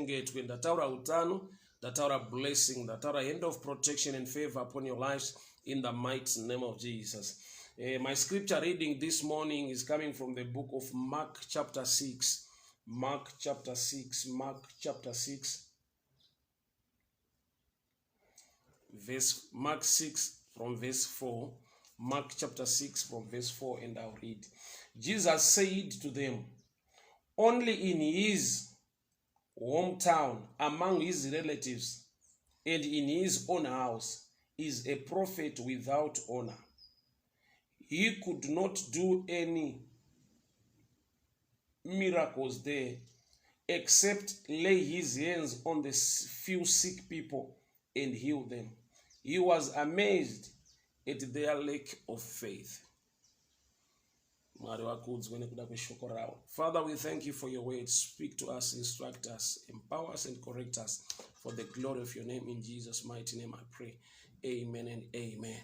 muchengetwe. Ndataura utano, ndataura blessing, ndataura hand of protection and favor upon your lives in the mighty name of Jesus. My scripture reading this morning is coming from the book of Mark chapter 6. Mark chapter 6. Mark 6 from verse 4. Mark chapter 6 from verse 4, and I'll read. Jesus said to them, only in his hometown, among his relatives, and in his own house, is a prophet without honor. He could not do any miracles there, except lay his hands on the few sick people and heal them. He was amazed at their lack of faith. Father, we thank you for your word. Speak to us, instruct us, empower us, and correct us for the glory of your name. In Jesus' mighty name I pray. Amen and amen.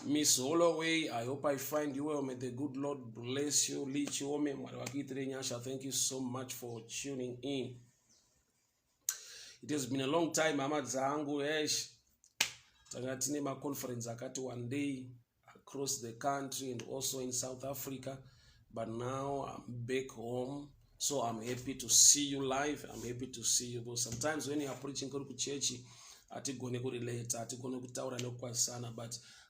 Miss Holloway, I hope I find you well. May the good Lord bless you. Thank you so much for tuning in. It has been a long time. Tangatine conference akati one day across the country and also in South Africa, but now I'm back home, so I'm happy to see you live. I'm happy to see you. Though sometimes when you are preaching to church, but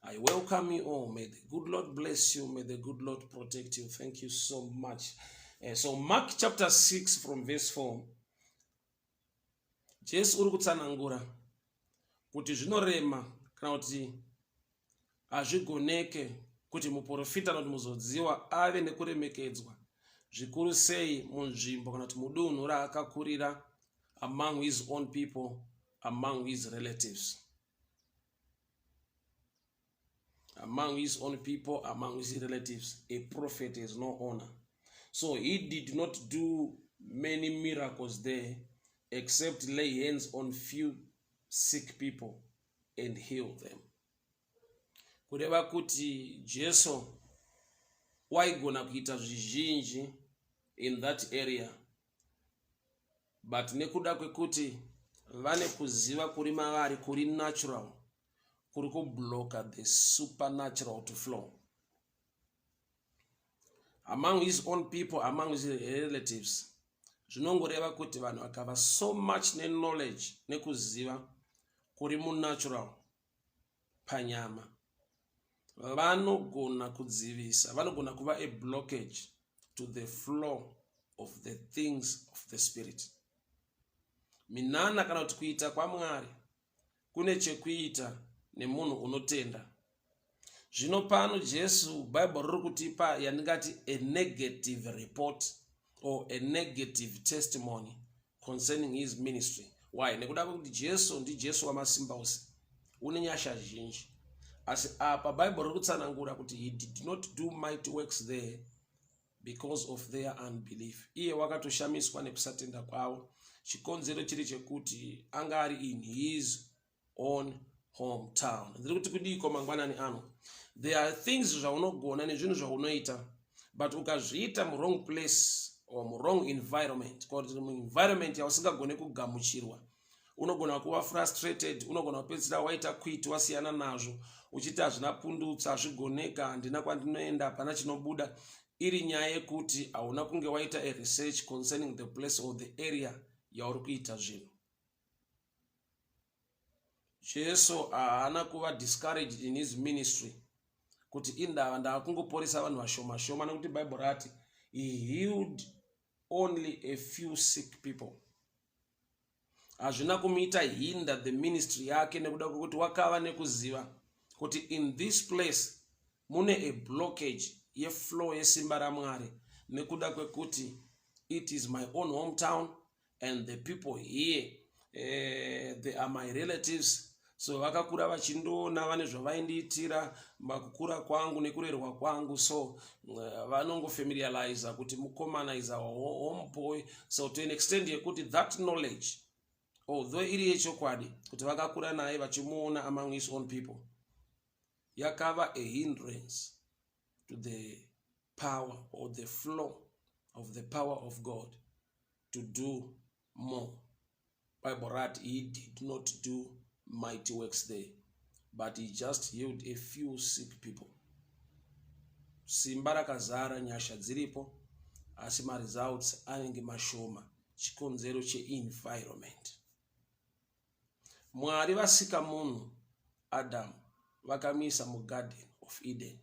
I welcome you all. May the good Lord bless you. May the good Lord protect you. Thank you so much. So Mark chapter 6 from verse 4. Jesus urukutsanangura kuti zvinorema kana kuti azvigoneke kuti muprofita kana kuti muzodziwa ave nekuremekedzwa zvikuru sei munzvimbo kana kuti mudunhu raakakurira, among his own people, among his relatives. Among his own people, among his relatives, a prophet has no honor. So he did not do many miracles there, except lay hands on few sick people and heal them. Kureva kuti Jesu waigona kuita zvizhinji in that area, but nekuda kwekuti vane kuziva kuri mavari kuri natural kuri kubloka the supernatural to flow. Among his own people, among his relatives, zvinongoreva kuti vanhu vakava so much knowledge nekuziva kuri natural panyama, vanogona kudzivisa, vanogona kuva a blockage to the flow of the things of the spirit. Minana kana kuti kuita kwaMwari kune chekuita nemunhu unotenda. Zvino pano Jesu Bible riri kutipa yandingati a negative report or a negative testimony concerning his ministry. Why? Nekuda kuti Jesu ndi Jesu wamasimba ose, une nyasha zhinji. Asi apa Bible riri kutsanangura kuti he did not do mighty works there because of their unbelief. Iye wakatoshamiswa nekusatenda kwavo. Chikonzero chiri chekuti anga ari in his own hometown. Ndiri kuti kudiko mangwanani ano, there are things zvaunogona nezvinhu zvaunoita, but ukazviita mu wrong place or mu wrong environment, kuti mu environment yausingagone kugamuchirwa, unogona kuva frustrated, unogona kupedzisira waita quit, wasiyana nazvo, uchiti hazvina pundutsa, hazvigoneka, handina kwandinoenda, hapana chinobuda, iri nyaya yekuti hauna kunge waita a research concerning the place or the area yauri kuita zvinhu. Jesu haana kuva discouraged in his ministry kuti indava ndakungoporesa vanhu vashoma shoma, nekuti Bible rati he healed only a few sick people. Hazvina kumuita hinder the ministry yake nekuda kwekuti wakava nekuziva kuti in this place mune a blockage yeflow yesimba raMwari, nekuda kwekuti it is my own hometown and the people here they are my relatives. So vakakura vachindoona vane zvavaindiitira makukura kwangu nekurerwa kwangu, so vanongofamiliarize kuti mukomana is our home boy. So to an extent yekuti that knowledge, although iri yechokwadi kuti vakakura naye vachimuona among his own people, yakava a hindrance to the power or the flow of the power of God to do more. Bible writes he did not do mighty works there, but he just healed a few sick people. Simba rakazara, nyasha dziripo, asi ma results anenge mashoma, chikonzero che-environment. Mwari vasika munhu Adam vakamisa mu Garden of Eden.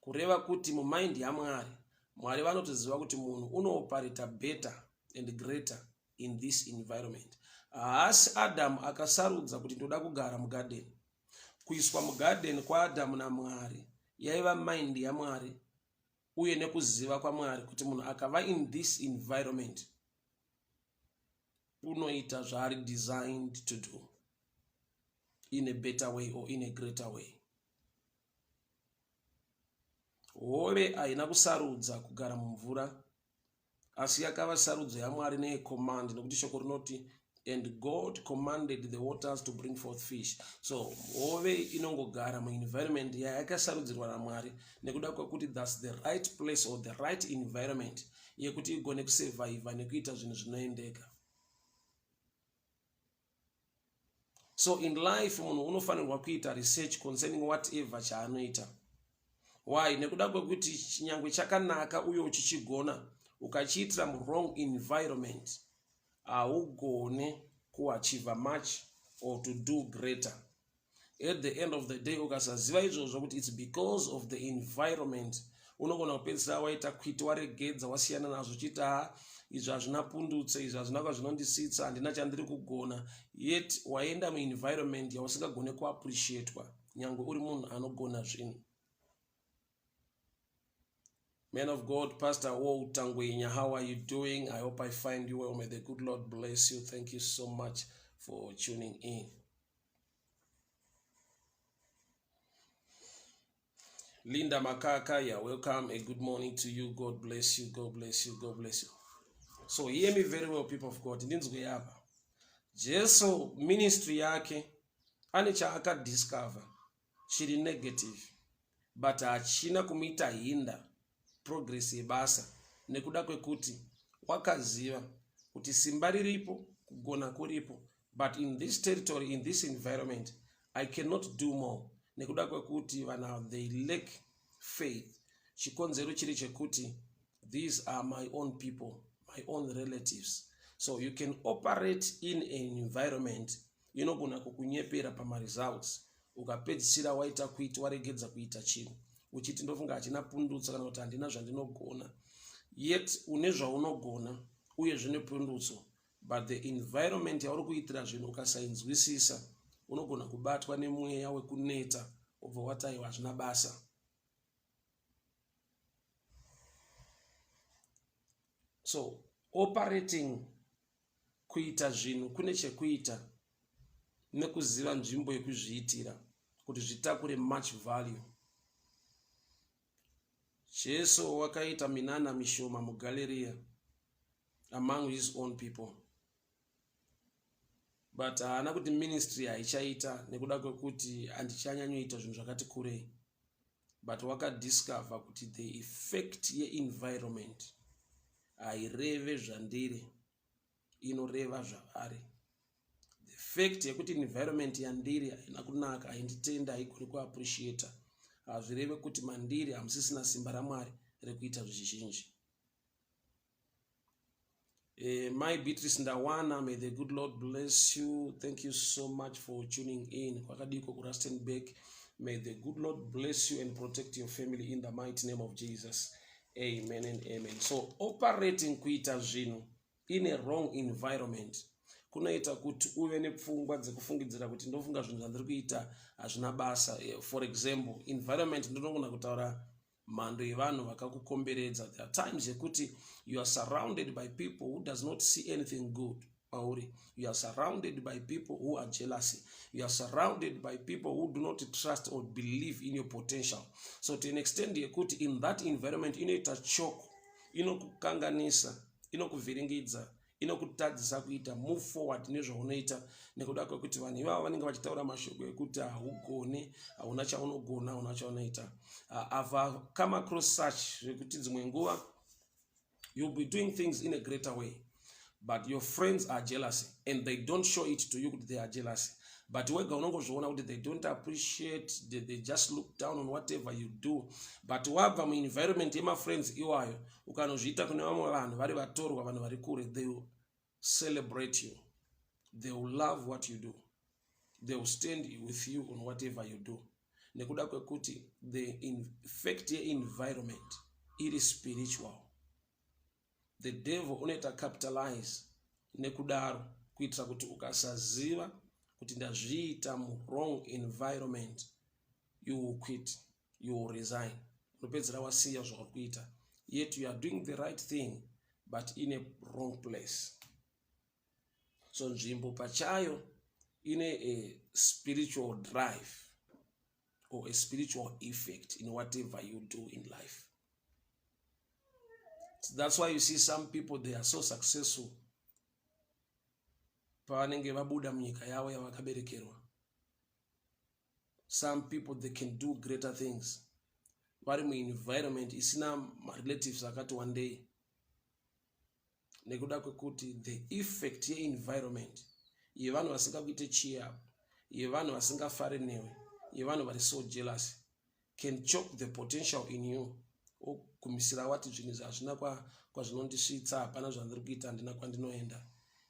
Kureva kuti mu mind yaMwari, Mwari vanotoziva kuti munhu unooperate better and greater in this environment. Asi Adam akasarudza kuti ndoda kugara mu garden. Kuiswa mu garden kwa Adam na Mwari yaiva mind yaMwari uye nekuziva kwa Mwari kuti munhu akava in this environment unoita zvaari designed to do in a better way or in a greater way. Hove haina kusarudza kugara mumvura, asi yakava sarudzo yaMwari necommand, nokuti shoko rinoti and God commanded the waters to bring forth fish. So hove inongogara mu environment yakasarudzirwa naMwari nekuda kwekuti that's the right place or the right environment yekuti igone kusurvive nekuita zvinhu zvinoendeka. So in life munhu unofanirwa kuita research concerning whatever chaanoita. Why? Nekuda kwekuti chinyangwe chakanaka uye uchichigona ukachiitira mu wrong environment haugone kuachieve much or to do greater. At the end of the day ukasaziva izvozvo kuti it's because of the environment, unogona kupedzisira waita kwiti waregedza wasiyana nazvo chita izvo hazvina pundutse, izvo hazvina kwazvinondisitsa, handina chandiri kugona, yet waenda mu environment yausingagone kuappreciatwa nyangwe uri munhu anogona zvinhu. Man of God, Pastor Wo Tangwenya, how are you doing? I hope I find you well. May the good Lord bless you. Thank you so much for tuning in. Linda Makaka, yeah, welcome. A good morning to you. God bless you. God bless you. God bless you. So hear me very well, people of God. Jesu ministry yake ane chaaka discover chiri negative, but hachina kumuita hinder progress yebasa nekuda kwekuti wakaziva kuti simba riripo, kugona kuripo, but in this territory, in this environment I cannot do more nekuda kwekuti vanhu they lack faith. Chikonzero chiri chekuti these are my own people, my own relatives. So you can operate in an environment inogona kukunyepera pama results, ukapedzisira waita kuita waregedza kuita chinhu uchiti ndofunga hachina pundutso kana kuti handina zvandinogona, yet une zvaunogona uye zvine pundutso, but the environment yauri kuitira zvinhu ukasainzwisisa unogona kubatwa nemweya wekuneta ubva wataiwa hazvina basa. So operating kuita zvinhu kune chekuita nekuziva nzvimbo yekuzviitira kuti zvitakure much value. Jesu wakaita minana mishoma mu Galilee among his own people, but haana kuti ministry haichaita nekuda kwekuti handichanyanyoita zvinhu zvakati kurei, but wakadiscover kuti the effect ye-environment haireve zvandiri, inoreva zvavari. The fact yekuti environment yandiri haina kunaka, hainditenda, haigoni kuappreciata, hazvireve kuti mandiri hamusisina simba raMwari rekuita zvizhinji. My Beatrice Ndawana, may the good Lord bless you. Thank you so much for tuning in. Kwakadiko ku Rustenburg, may the good Lord bless you and protect your family in the mighty name of Jesus. Amen and amen. So operating kuita zvinhu in a wrong environment kunoita kuti uve nepfungwa dzekufungidzira kuti ndofunga zvinhu zvandiri kuita hazvina basa. For example, environment ndinogona kutaura mhando yevanhu vakakukomberedza. There are times yekuti you are surrounded by people who does not see anything good pauri. You are surrounded by people who are jealousy. You are surrounded by people who do not trust or believe in your potential. So to an extent yekuti in that environment inoita choke, inokukanganisa, inokuvhiringidza, inokutadzisa kuita move forward nezvaunoita nekuda kwekuti vanhu ivavo vanenge vachitaura mashoko ekuti haugone, hauna chaunogona, hauna chaunoita. I've come across such zvekuti dzimwe nguva you'll be doing things in a greater way, but your friends are jealous and they don't show it to you that they are jealous. But wega unongozviona kuti they don't appreciate, they just look down on whatever you do. But wabva muenvironment yemafriends iwayo ukanozviita kune vamwe vanhu vari vatorwa, vanhu vari kure, they will celebrate you, they will love what you do, they will stand with you on whatever you do. Nekuda kwekuti the effect environment it is spiritual. The devil unoita capitalize nekudaro kuitira kuti ukasaziva kuti ndazviita mu wrong environment, you will quit, you will resign, unopedzera wasiya zvauri kuita, yet you are doing the right thing but in a wrong place. So nzvimbo pachayo ine a spiritual drive or a spiritual effect in whatever you do in life. So that's why you see some people, they are so successful pavanenge vabuda munyika yavo yavakaberekerwa. Some people, they can do greater things vari muenvironment isina relatives akati one day, nekuda kwekuti the effect ye-environment yevanhu vasingakuite cheer up, yevanhu vasingafari newe, yevanhu vari so jealous can choke the potential in you. Okumisira wati zvinhu hazvina kwazvinondisvitsa, hapana zvandiri kuita, handina kwandinoenda.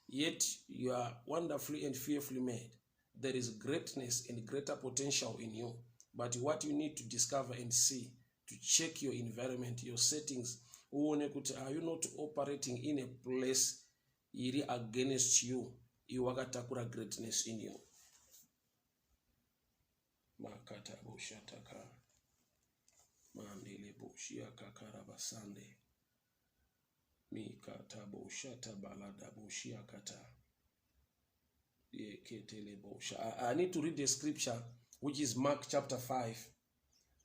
Yet you are wonderfully and fearfully made. There is greatness and greater potential in you. But what you need to discover and see, to check your environment, your settings, are you not operating in a place iri against you, iwakatakura greatness in you. Makata boshataka mandele boshia kakara basande mikata boshata balada boshia kata yeketele bosha. I need to read the scripture which is Mark chapter 5.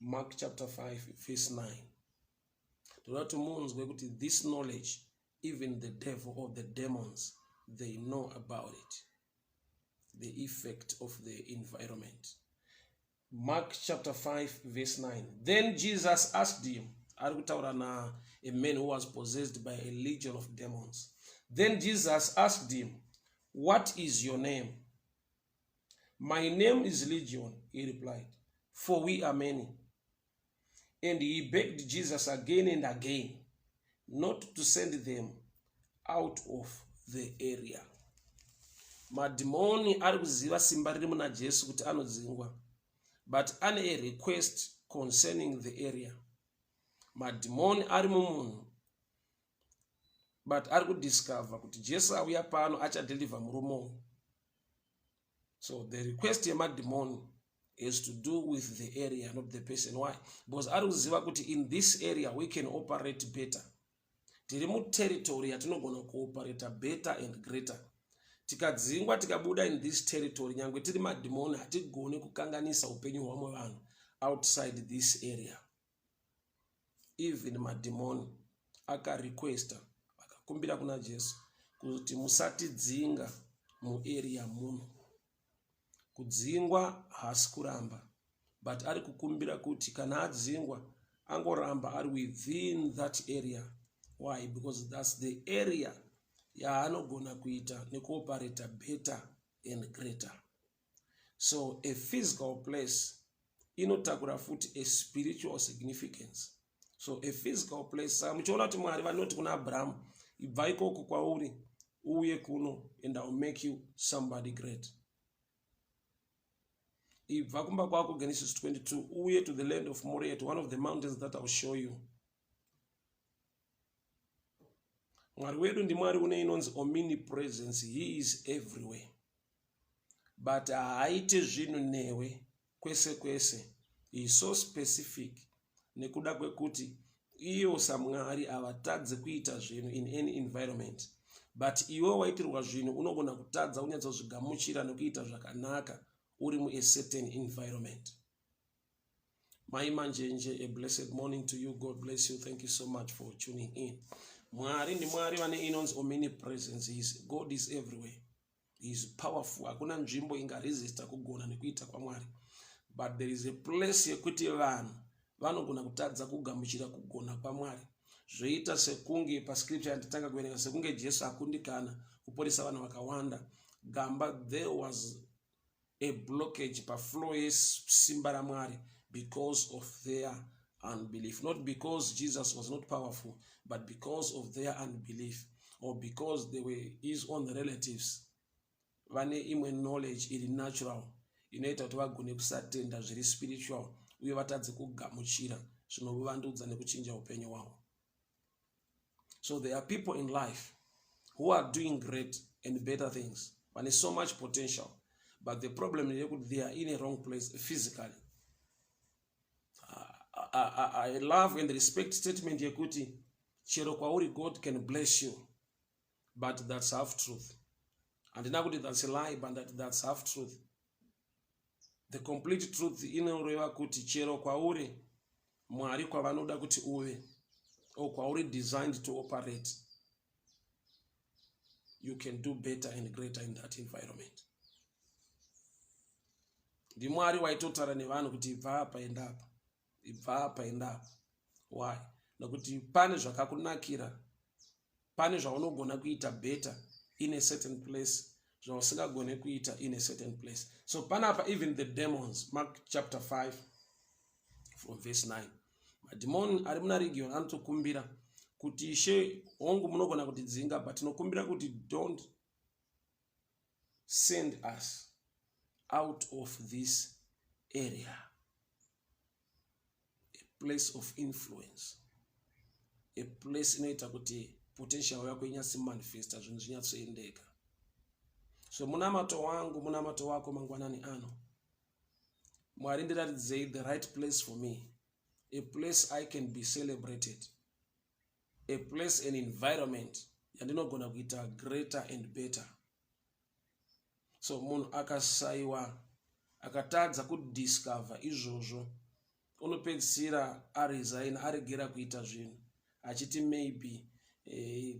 Mark chapter 5 verse 9. This knowledge, even the devil or the demons, they know about it. The effect of the environment. Mark chapter 5 verse 9. Then Jesus asked him, a man who was possessed by a legion of demons. Then Jesus asked him, what is your name? My name is Legion, he replied, for we are many. And he begged Jesus again and again not to send them out of the area. Madimoni ari kuziva simba riri muna Jesu kuti anodzingwa, but ane a request concerning the area. Madimoni ari mumunhu, but ari kudiscover kuti Jesu auya pano achadeliver muromo. So the request yemadimoni is to do with the area, not the person. Why? Because ari kuziva kuti in this area we can operate better. Tiri mu territory yatinogona kuoperate better and greater. Tikadzingwa tikabuda in this territory, nyangwe tiri madimoni hatigone kukanganisa upenyu hwamwe vanhu outside this area. Even madimoni akarequesta, akakumbira kuna Jesu kuti musatidzinga mu area muno. Kudzingwa hasi kuramba, but ari kukumbira kuti kana adzingwa angoramba ari within that area. Why? Because that's the area yaanogona kuita nekuoperate better and greater. So a physical place inotakura futi a spiritual significance. So a physical place, muchiona kuti Mwari vanoti kuna Abraham, ibva ikoko kwauri uye kuno and I will make you somebody great. Ibva kumba kwako, Genesis 22, uye to the land of Moriah, to one of the mountains that I will show you. Mwari wedu ndi Mwari une inonzi omnipresence, he is everywhere. But haite zvinhu newe kwese kwese. He is so specific nekuda kwekuti iyo saMwari avatadze kuita zvinhu in any environment. But iwe waitirwa zvinhu unogona kutadza unyatsozvigamuchira nekuita zvakanaka uri mu a certain environment. My manjenje, a blessed morning to you. God bless you. Thank you so much for tuning in. Mwari ndi Mwari vane inonzi omnipresence. God is everywhere. He is powerful. Hakuna nzvimbo ingaresista kugona nekuita kwa Mwari. But there is a place yekuti vanhu vanogona kutadza kugamuchira kugona kwa Mwari. zvoita sekunge pascripture yanditanga kuverenga sekunge Jesu akundikana kuporesa vanhu vakawanda gamba. There was a blockage paflow yesimba raMwari because of their unbelief, not because Jesus was not powerful, but because of their unbelief, or because they were his own relatives vane imwe knowledge iri natural inoita kuti vagone kusatenda zviri spiritual uye vatadze kugamuchira zvinovandudza nekuchinja upenyu hwavo. So there are people in life who are doing great and better things, vane so much potential, but the problem is that they are in a wrong place physically. I love and respect statement yekuti chero kwauri God can bless you, but that's half truth. And now that's a lie, but that's half truth. The complete truth inoreva kuti chero kwauri Mwari kwavanoda kuti uve, or kwauri designed to operate, you can do better and greater in that environment. Ndi Mwari waitotara nevanhu kuti ibva apa enda apa, ibva apa enda apa. Why? Nokuti pane zvakakunakira, pane zvaunogona kuita better in a certain place, zvausingagone kuita in a certain place. So panapa even the demons, Mark chapter 5 from verse 9. Mademon ari muna region anotokumbira kuti Ishe hongu munogona kutidzinga, but tinokumbira kuti don't send us out of this area, a place of influence, a place inoita kuti potential yako inyatsi manifesta zvinhu zvinyatsoendeka. So munamato wangu, munamato wako mangwanani ano, Mwari ndiratidzei the right place for me, a place I can be celebrated, a place, an environment yandinogona kuita greater and better. So munhu akasaiwa akatadza kudiscover izvozvo, unopedzisira aresign, aregera kuita zvinhu achiti maybe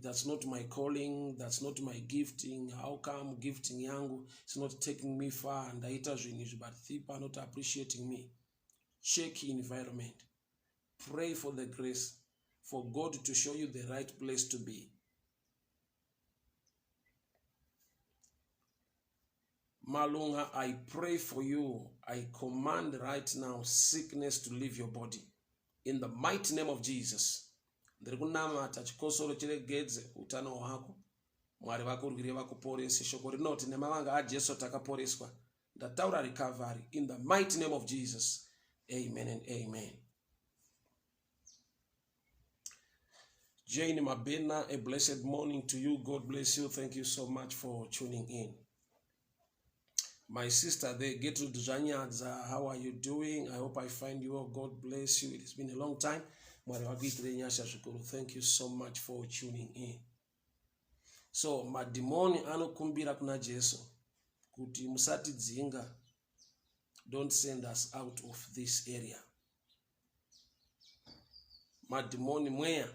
that's not my calling, that's not my gifting. How come gifting yangu is not taking me far, and ndaita zvinhu izvi but people are not appreciating me? Check environment. Pray for the grace for God to show you the right place to be. Malunga, I pray for you. I command right now sickness to leave your body in the mighty name of Jesus. Ndiri kunamata chikosoro chiregedze utano hwako. Mwari vakurwire vakuporese. Shoko rinoti nemavanga aJesu takaporeswa. Ndataura recovery in the mighty name of Jesus. Amen and amen. Jane Mabena, a blessed morning to you. God bless you. Thank you so much for tuning in. My sister there, Gertrude Zanyadza, how are you doing? I hope I find you well. God bless you. It's been a long time. Thank you so much for tuning in. So, madimoni anokumbira kuna Jesu kuti musatidzinga, don't send us out of this area. Madimoni mweya,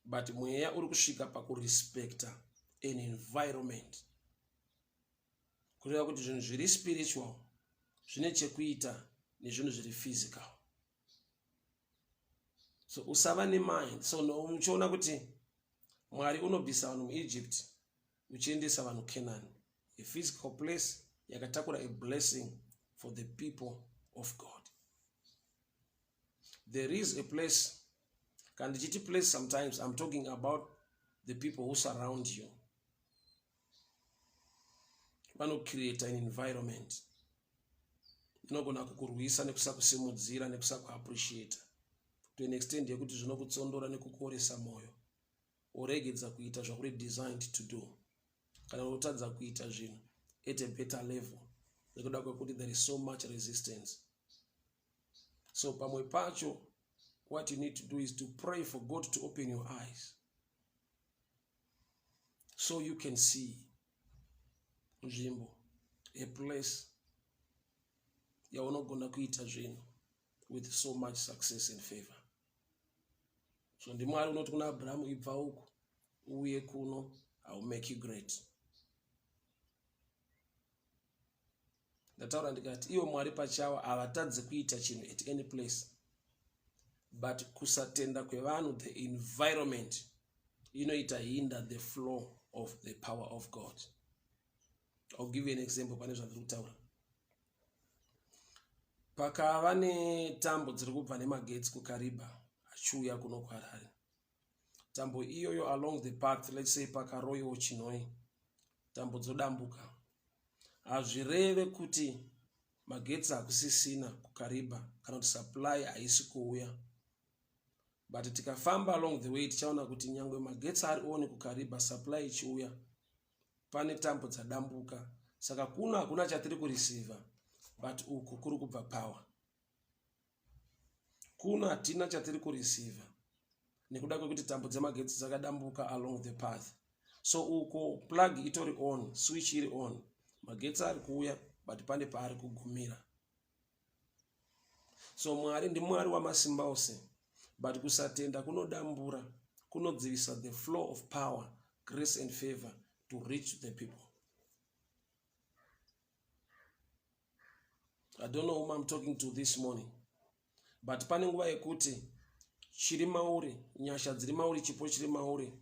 but mweya uri kusvika pakurespecta an environment. Kureva kuti zvinhu zviri spiritual zvine chekuita nezvinhu zviri physical. So usava mind. So no uchiona kuti Mwari unobvisa vanhu muEgypt uchiendesa vanhu Canaan, a physical place yakatakura a blessing for the people of God. There is a place, kandichiti place sometimes I'm talking about the people who surround you. Vano create an environment inogona kukurwisa nekusakusimudzira nekusakuappreciate to an extent yekuti zvinokutsondora nekukuoresa moyo, uregedza kuita zvakuri designed to do, kana unotadza kuita zvinhu at a better level nekuda kwekuti there is so much resistance. So pamwe pacho, what you need to do is to pray for God to open your eyes so you can see nzvimbo, a place yaunogona kuita zvinhu with so much success and favor. So ndi Mwari unoti kuna Abraham, ibva uku uye kuno, I will make you great. Ndataura ndikati iwo Mwari pachawo avatadze kuita chinhu at any place, but kusatenda kwevanhu, the environment, inoita hinder the flow of the power of God. I'll give you an example. Pane zvandiri kutaura, pakava netambo dziri kubva nemagetsi kukariba achiuya kuno kwaRarare. Tambo iyoyo along the path, let's say pakaroyiwo Chinoi, tambo dzodambuka. Hazvireve kuti magetsi hakusisina kukariba kana kuti supply haisi kuuya, but tikafamba along the way tichaona kuti nyangwe magetsi ari on kukariba, supply ichiuya, pane tambo dzadambuka. Saka kuno hakuna chatiri kureceiva, but uku kuri kubva power. Kuno hatina chatiri kureceiva nekuda kwekuti tambo dzemagetsi dzakadambuka along the path. So uko plug itori on, switch iri on, magetsi ari kuuya, but pane paari kugumira. So Mwari ndimwari wamasimba ose, but kusatenda kunodambura, kunodzivisa the flow of power, grace and favor to reach the people. I don't know whom I'm talking to this morning, but pane nguva yekuti chiri mauri, nyasha dziri mauri, chipo chiri mauri,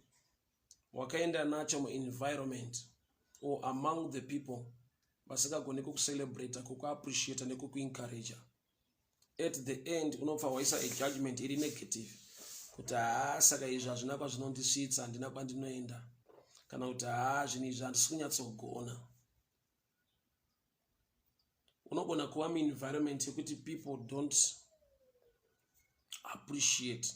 wakaenda nacho mu-environment or among the people, vasingagone kukucelebrate, kukuappreciate nekukuencourage. At the end unobva waisa a judgment iri negative, kuti saka izvi hazvina kwazvinondisvitsa, handina kwandinoenda, kana kuti zvinhu izvi handisi kunyatsogona. Unogona kuva mu-environment yekuti people don't appreciate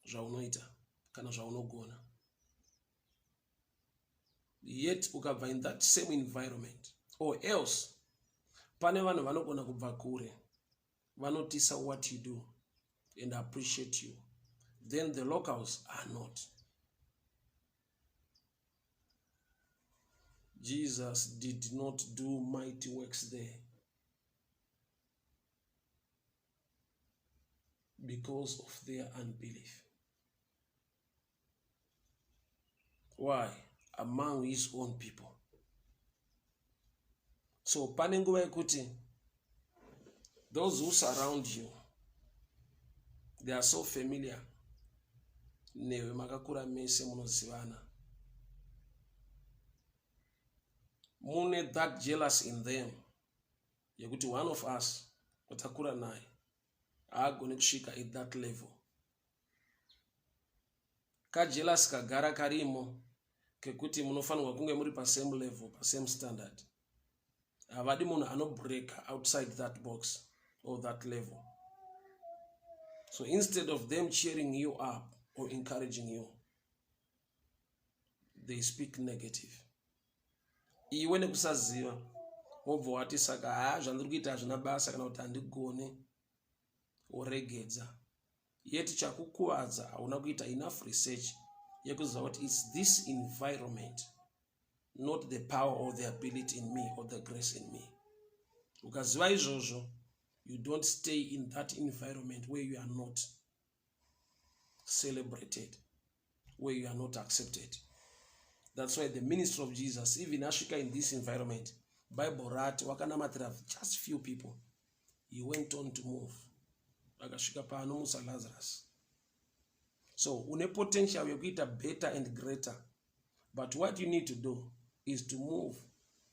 zvaunoita kana zvaunogona, yet ukabva in that same environment, or else pane vanhu vanogona kubva kure, vanotisa what you do and appreciate you, then the locals are not. Jesus did not do mighty works there because of their unbelief. Why? Among his own people. So pane nguva yekuti those who surround you, they are so familiar newe, makakura mese munozivana, mune that jealous in them yekuti one of us watakura naye haagone kusvika at that level. Kajealous kagara karimo kekuti munofanirwa kunge muri pa same level, pa same standard. Havadi munhu anobreak outside that box or that level. So instead of them cheering you up or encouraging you, they speak negative. Iwe nekusaziva wobva wati saka zvandiri kuita hazvina basa kana kuti handigone, woregedza. Yet chakukuvadza hauna kuita enough research yekuziva kuti it's this environment, not the power or the ability in me or the grace in me. Ukaziva izvozvo, you don't stay in that environment where you are not celebrated, where you are not accepted. That's why the ministry of Jesus, even asvika in this environment, Bible rat wakanamatira just few people, he went on to move. Akasvika paanomusa Lazarus. So une potential yekuita better and greater, but what you need to do is to move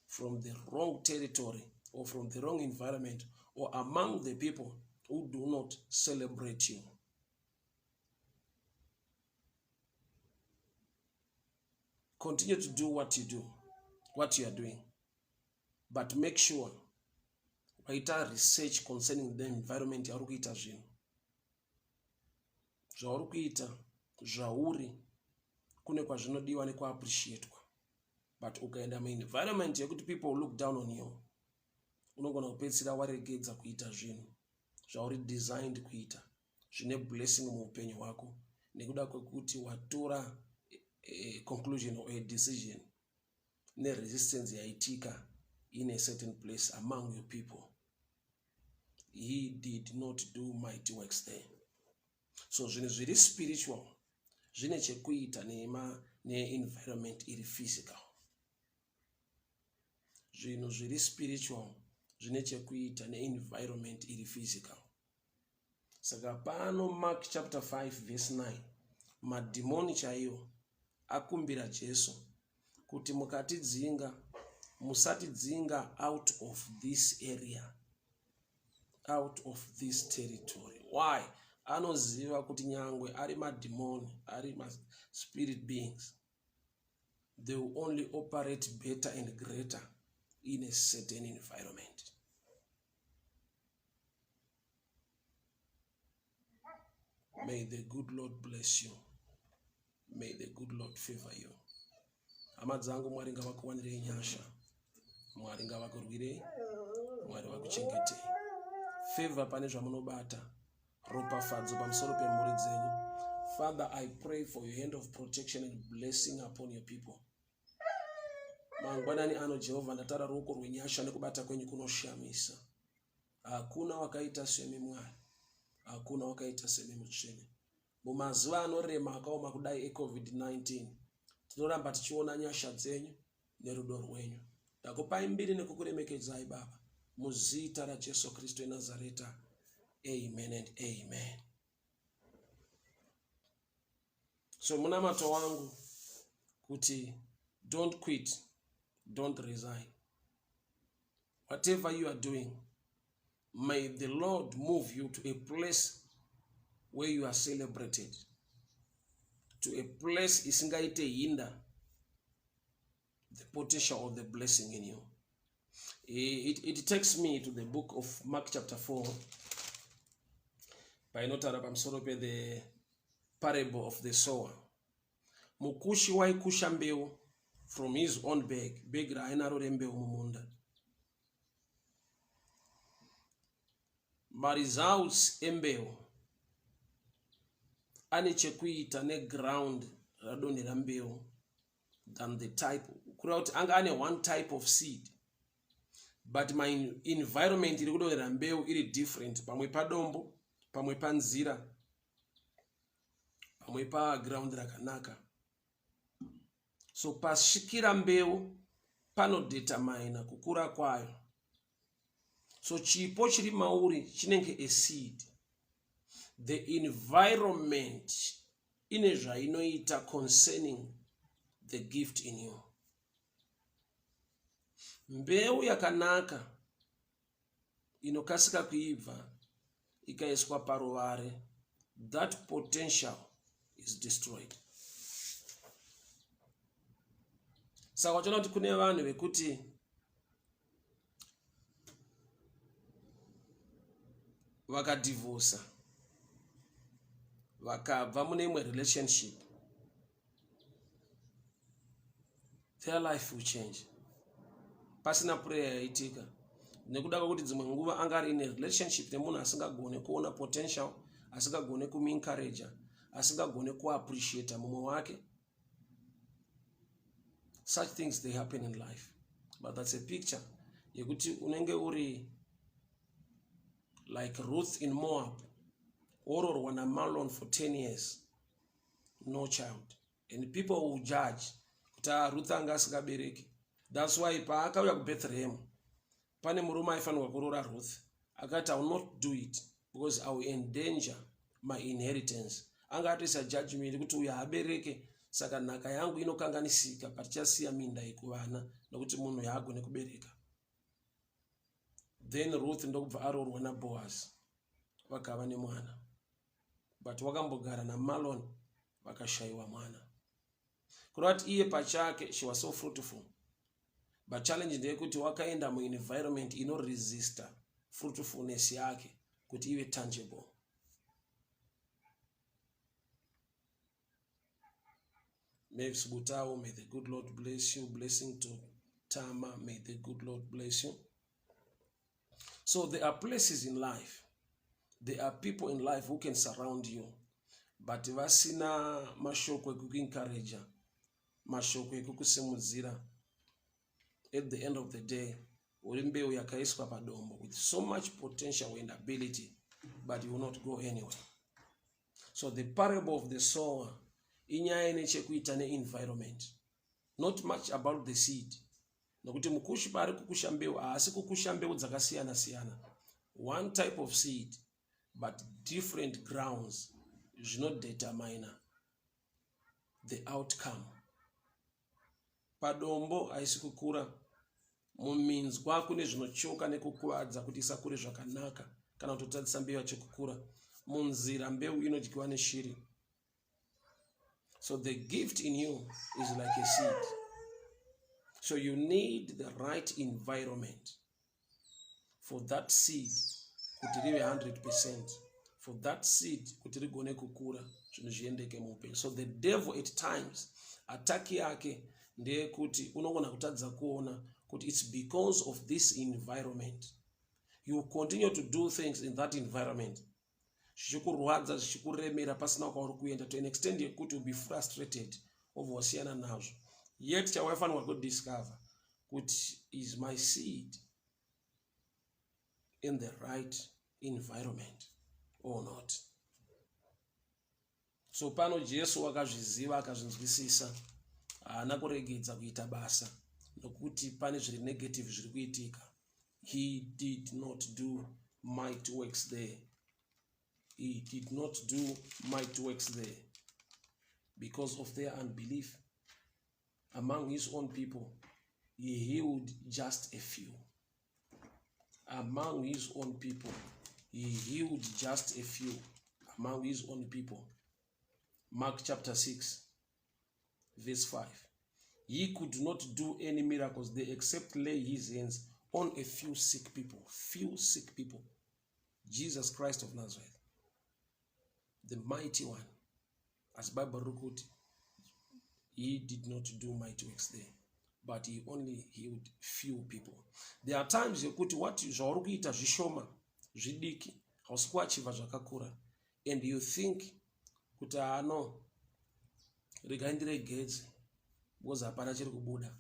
from the wrong territory or from the wrong environment or among the people who do not celebrate you. Continue to do what you do, what you are doing, but make sure waita research concerning the environment yauri kuita zvinhu. Zvauri kuita, zvauri, kune kwazvinodiwa nekuappreciatwa. But ukaenda mu-environment yekuti people look down on you, unogona kupedzisira waregedza kuita zvinhu zvauri designed kuita, zvine blessing muupenyu hwako, nekuda kwekuti watora a conclusion or a decision neresistance yaitika in a certain place among your people. He did not do mighty works there. So zvinhu zviri spiritual zvine chekuita ne-environment iri physical. Zvinhu zviri spiritual zvine chekuita ne-environment iri physical. Saka pano Mark chapter 5 verse 9 madhimoni chaiwo akumbira Jesu kuti mukatidzinga musatidzinga out of this area, out of this territory. Why? Anoziva kuti nyangwe ari madhimoni, ari spirit beings, they will only operate better and greater in a certain environment. May the good Lord bless you. May the good Lord favor you. Amadzangu Mwari ngavakuwanire nyasha. Mwari ngavakurwire. Mwari vakuchengete. Favor pane zvamunobata. Ropafadzo pamusoro pemhuri dzenyu. Father, I pray for your hand of protection and blessing upon your people. Mangwanani ano Jehovah ndatara ruoko rwenyasha nekubata kwenyu kunoshamisa. Hakuna wakaita semi Mwari. Hakuna wakaita semi mutsvene. Mumazuva anorema akaoma kudai eCovid-19 tinoramba tichiona nyasha dzenyu nerudo rwenyu. Ndakupai mbiri nekukuremekedzai Baba muzita raJesu Kristu eNazareta. Amen and amen. So munamato wangu kuti don't quit, don't resign. Whatever you are doing, may the Lord move you to a place where you are celebrated, to a place isingaite hinder the potential of the blessing in you. It takes me to the book of Mark chapter 4. Painotara pamusoro pe the parable of the sower. Mukushi waikusha mbeu from his own bag rainaro rembeu mumunda. Results embeu ane chekuita ne ground radonera mbeu than the type. Kurauti anga ane one type of seed, but my environment iri kudonera mbeu iri different. Pamwe padombo, pamwe panzira, pamwe pa ground rakanaka. So pasvikira mbeu panodetermine kukura kwayo. So chipo chiri mauri chinenge a seed. The environment ine zvainoita concerning the gift in you. Mbeu yakanaka inokasika kuibva ikaiswa paruware, that potential is destroyed. Saka wachiona kuti kune vanhu vekuti vakadivorca, vakabva mune imwe relationship, their life will change. Pasina prayer yaitika. Nekuda kwekuti dzimwe nguva anga ari ine relationship nemunhu asingagone kuona potential, asingagone kumencourage, asingagone kuappreciate mumwe wake. Such things, they happen in life. But that's a picture yekuti unenge uri like Ruth in Moab, or wana Malon for 10 years, no child. And people will judge kuta Ruth anga asikabereki. That's why paakauya ku Bethlehem pane murume aifanirwa kurora Ruth akati, I will not do it because I will endanger my inheritance. Anga atoisa judgment kuti uya abereke, saka nhaka yangu inokanganisika patichasiya minda yekuvana nokuti munhu yaagone kubereka. Then Ruth ndokubva arorwa naBoaz vakava nemwana, but wakambogara naMalon vakashayiwa mwana. Kurati iye pachake she was so fruitful, but challenge ndeyekuti wakaenda muenvironment inoresista fruitfulness yake kuti ive tangible. Mavis Butao, may the good Lord bless you. Blessing to Tama, may the good Lord bless you. So there are places in life, there are people in life who can surround you, but vasina mashoko ekukuencourage, mashoko ekukusimudzira. At the end of the day, uri mbeu yakaiswa padombo with so much potential and ability, but you will not go anywhere. So the parable of the sower, inyaya ine chekuita ne-environment, not much about the seed. Nokuti mukushi pari kukusha mbeu, asi kukusha mbeu dzakasiyana siyana. One type of seed but different grounds zvinodetermine the outcome. Padombo haisi kukura, muminzwa kune zvinochoka nekukuvadza kuti isakure zvakanaka kana kutotadzisa mbeu yachikukura. Munzira mbeu inodyiwa neshiri. So the gift in you is like a seed. So you need the right environment for that seed kuti rive 100%, for that seed kuti rigone kukura zvinhu zviendeke muupenyu. So the devil at times attack yake ndeyekuti unogona kutadza kuona kuti it's because of this environment. You continue to do things in that environment, zvichikurwadza zvichikuremera pasina kwauri kuenda, to an extent yekuti you'll be frustrated over wasiyana nazvo. Yet chawaifanirwa kudiscover kuti is my seed in the right environment or not. So pano Jesu akazviziva akazvinzwisisa, haana kuregedza kuita basa nokuti pane zviri negative zviri kuitika. He did not do mighty works there. He did not do mighty works there because of their unbelief. Among his own people, he healed just a few. Among his own people, he healed just a few. Among his own people. Mark chapter 6, verse 5. He could not do any miracles there except lay his hands on a few sick people. Few sick people. Jesus Christ of Nazareth, the mighty one. As Bible records, he did not do mighty works there, but he only healed few people. There are times yekuti what zvauri kuita zvishoma, zvidiki, hausi kuachiva zvakakura, and you think kuti no, regai ndiregedze because hapana chiri kubuda.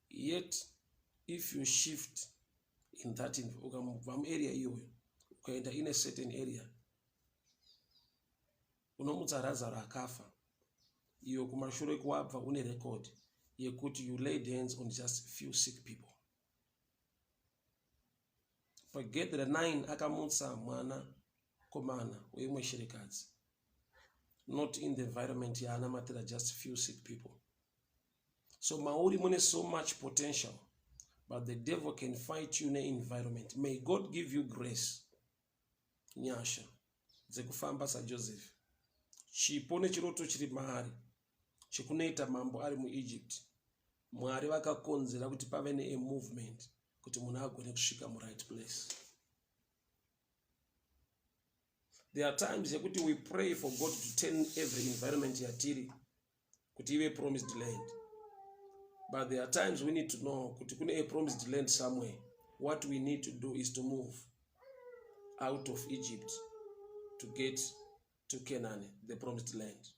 Yet if you shift in that ukamubva muarea iyoyo ukaenda in a certain area, unomutsa Lazarus akafa, iyo kumashure kwabva une record yekuti you laid hands on just a few sick people. Forget the 9 akamutsa mwana komana weimwe shirikadzi, not in the environment yaanamatira just few sick people. So mauri mune so much potential, but the devil can fight you in an environment. May God give you grace nyasha dzekufamba saJoseph. Chipo nechiroto chiri mahari chikunoita mambo ari muEgypt. Mwari vakakonzera kuti pave ne movement kuti munhu agone kusvika right place. There are times yekuti we pray for God to turn every environment yatiri kuti ive promised land. But there are times we need to know kuti kune a promised land somewhere. What we need to do is to move out of Egypt to get to Canaan, the promised land.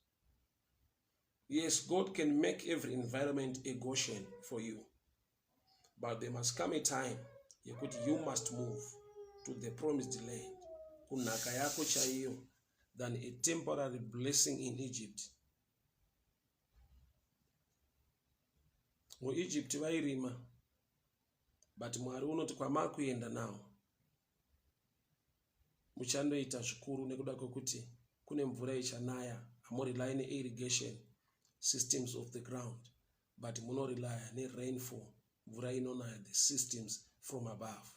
Yes, God can make every environment a Goshen for you. But there must come a time you must move to the promised land. Kunaka yako chaiyo than a temporary blessing in Egypt. Egypt vairima, but Mwari unoti kwamakuenda nawo muchandoita zvikuru nekuda kwekuti kune mvura ichanaya. Hamurely ne irrigation systems of the ground, but munorely ne rainfall, mvura inonaya, the systems from above.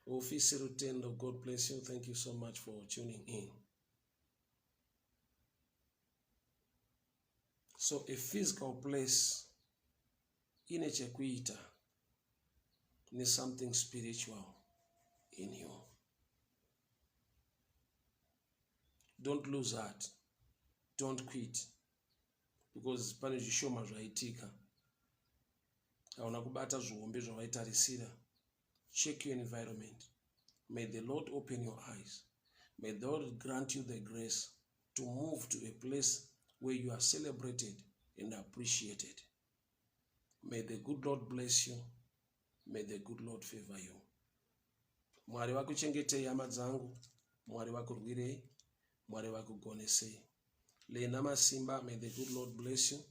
Officer Rutendo, God bless you. Thank you so much for tuning in. So a physical place in a chekuita needs something spiritual in you. Don't lose heart. Don't quit. Because pane zvishoma zvaitika. Hauna kubata zviombe zvavaitarisira. Check your environment. May the Lord open your eyes. May the Lord grant you the grace to move to a place where you are celebrated and appreciated. May the good Lord bless you. May the good Lord favor you. Mwari vakuchengetei hama dzangu. Mwari vakurwirei. Mwari vakugonesei. Lena masimba. May the good Lord bless you.